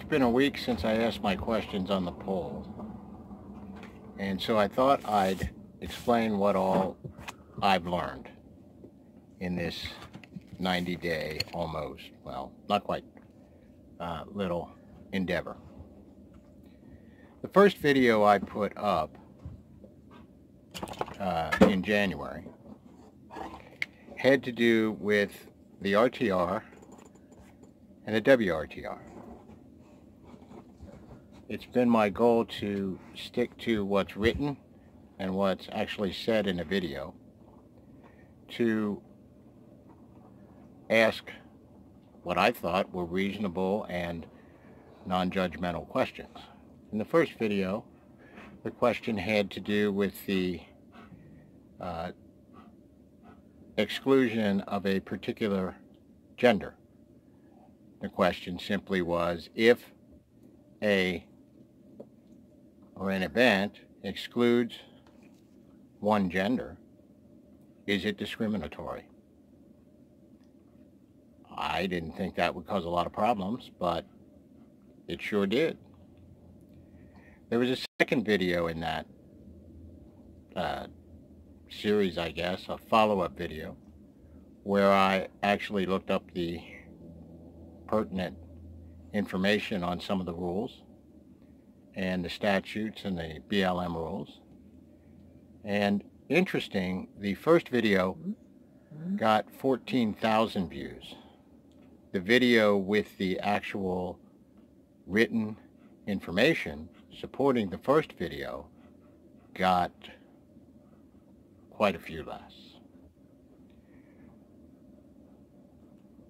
been a week since I asked my questions on the poll, and so I thought I'd explain what all I've learned in this 90-day almost, well, not quite, little endeavor. The first video I put up in January had to do with the RTR and the WRTR. It's been my goal to stick to what's written and what's actually said in a video, to ask what I thought were reasonable and non-judgmental questions. In the first video, the question had to do with the exclusion of a particular gender. The question simply was, if an event excludes one gender, is it discriminatory? I didn't think that would cause a lot of problems, but it sure did. There was a second video in that series, I guess, a follow-up video, where I actually looked up the pertinent information on some of the rules and the statutes and the BLM rules. And interesting, the first video got 14,000 views. The video with the actual written information supporting the first video got quite a few less.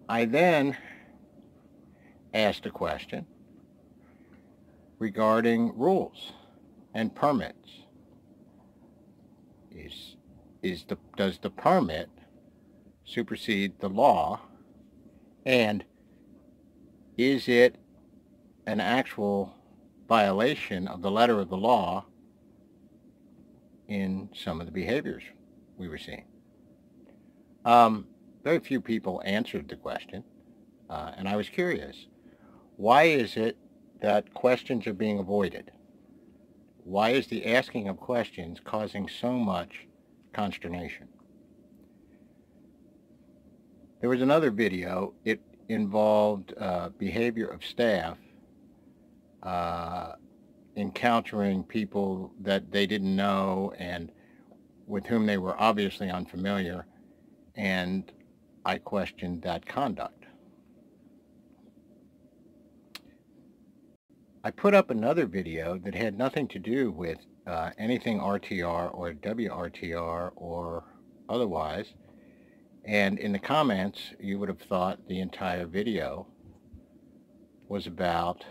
I then asked a question regarding rules and permits. Does the permit supersede the law, and is it an actual violation of the letter of the law in some of the behaviors we were seeing? Very few people answered the question, and I was curious. Why is it that questions are being avoided? Why is the asking of questions causing so much consternation? There was another video. It involved behavior of staff encountering people that they didn't know and with whom they were obviously unfamiliar, and I questioned that conduct. I put up another video that had nothing to do with anything RTR or WRTR or otherwise, and in the comments you would have thought the entire video was about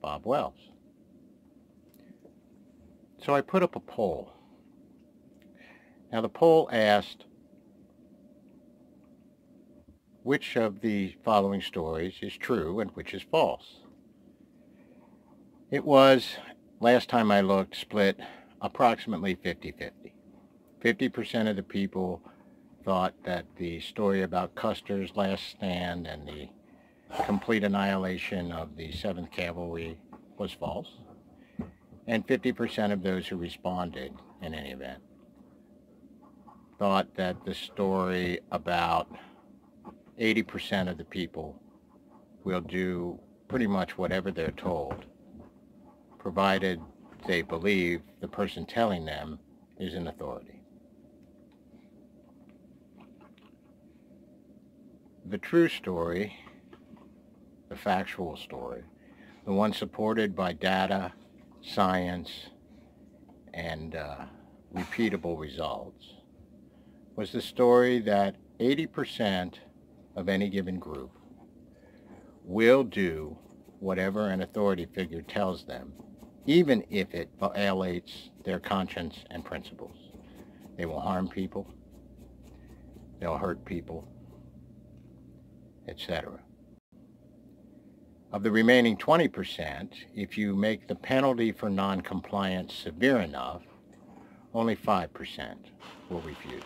Bob Wells. So I put up a poll. Now the poll asked, which of the following stories is true and which is false? It was, last time I looked, split approximately 50-50. 50% of the people thought that the story about Custer's last stand and the complete annihilation of the 7th Cavalry was false, and 50% of those who responded in any event thought that the story about 80% of the people will do pretty much whatever they're told, provided they believe the person telling them is in authority. The true story, the factual story, the one supported by data, science, and repeatable results, was the story that 80% of any given group will do whatever an authority figure tells them, even if it violates their conscience and principles. They will harm people, they'll hurt people, etc. Of the remaining 20%, if you make the penalty for non-compliance severe enough, only 5% will refuse.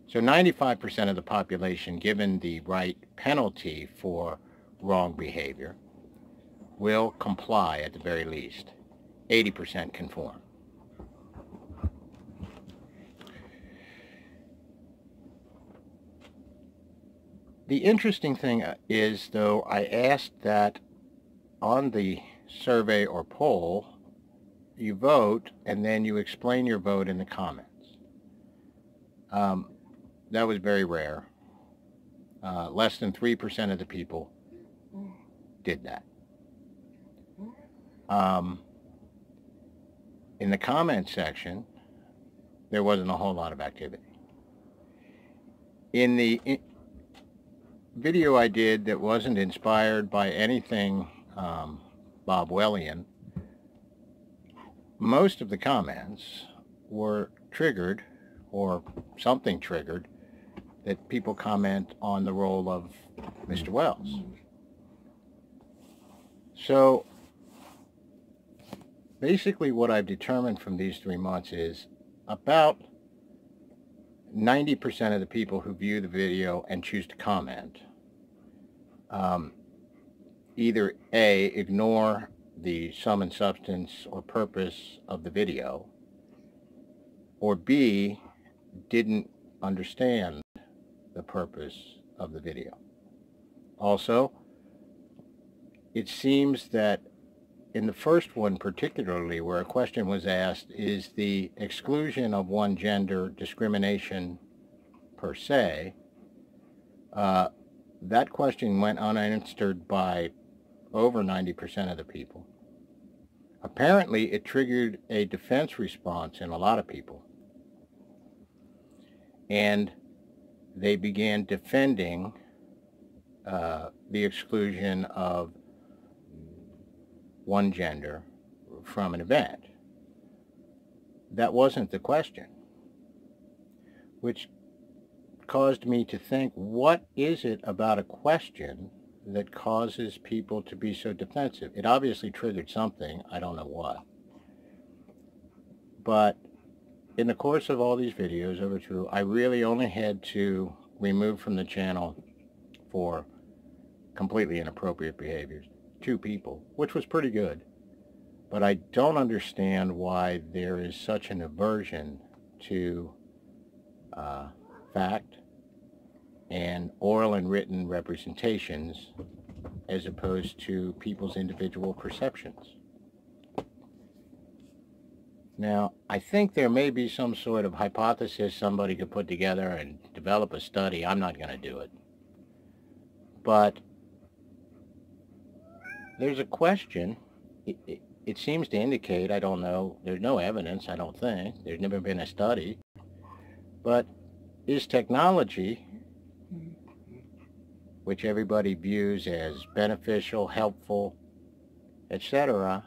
So 95% of the population, given the right penalty for wrong behavior will comply at the very least. 80% conform. The interesting thing is, though, I asked that on the survey or poll, you vote and then you explain your vote in the comments. That was very rare. Less than 3% of the people did that. In the comment section, there wasn't a whole lot of activity. In the video I did that wasn't inspired by anything Bob Wellian, most of the comments were triggered, or something triggered, that people comment on the role of Mr. Wells. So basically what I've determined from these 3 months is about 90% of the people who view the video and choose to comment either A, ignore the sum and substance or purpose of the video, or B, didn't understand the purpose of the video. Also, it seems that in the first one particularly, where a question was asked, is the exclusion of one gender discrimination per se, that question went unanswered by over 90% of the people. Apparently, it triggered a defense response in a lot of people. And they began defending the exclusion of one gender from an event. That wasn't the question, which caused me to think, what is it about a question that causes people to be so defensive? It obviously triggered something, I don't know what. But in the course of all these videos over through, I really only had to remove from the channel for completely inappropriate behaviors 2 people, which was pretty good. But I don't understand why there is such an aversion to fact and oral and written representations as opposed to people's individual perceptions. Now, I think there may be some sort of hypothesis somebody could put together and develop a study. I'm not going to do it. But there's a question. It seems to indicate, I don't know, there's no evidence, I don't think. There's never been a study. But is technology, which everybody views as beneficial, helpful, etc.,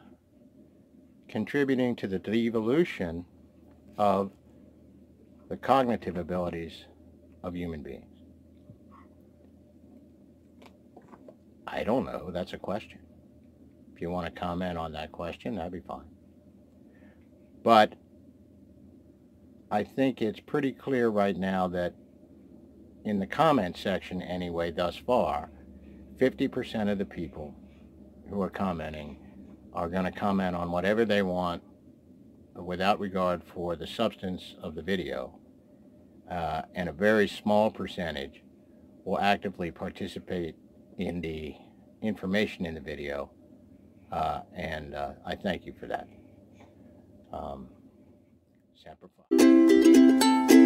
contributing to the devolution of the cognitive abilities of human beings? I don't know. That's a question. If you want to comment on that question, that'd be fine. But I think it's pretty clear right now that in the comment section anyway, thus far, 50% of the people who are commenting are going to comment on whatever they want without regard for the substance of the video, and a very small percentage will actively participate in the information in the video, and I thank you for that. Semper Fi.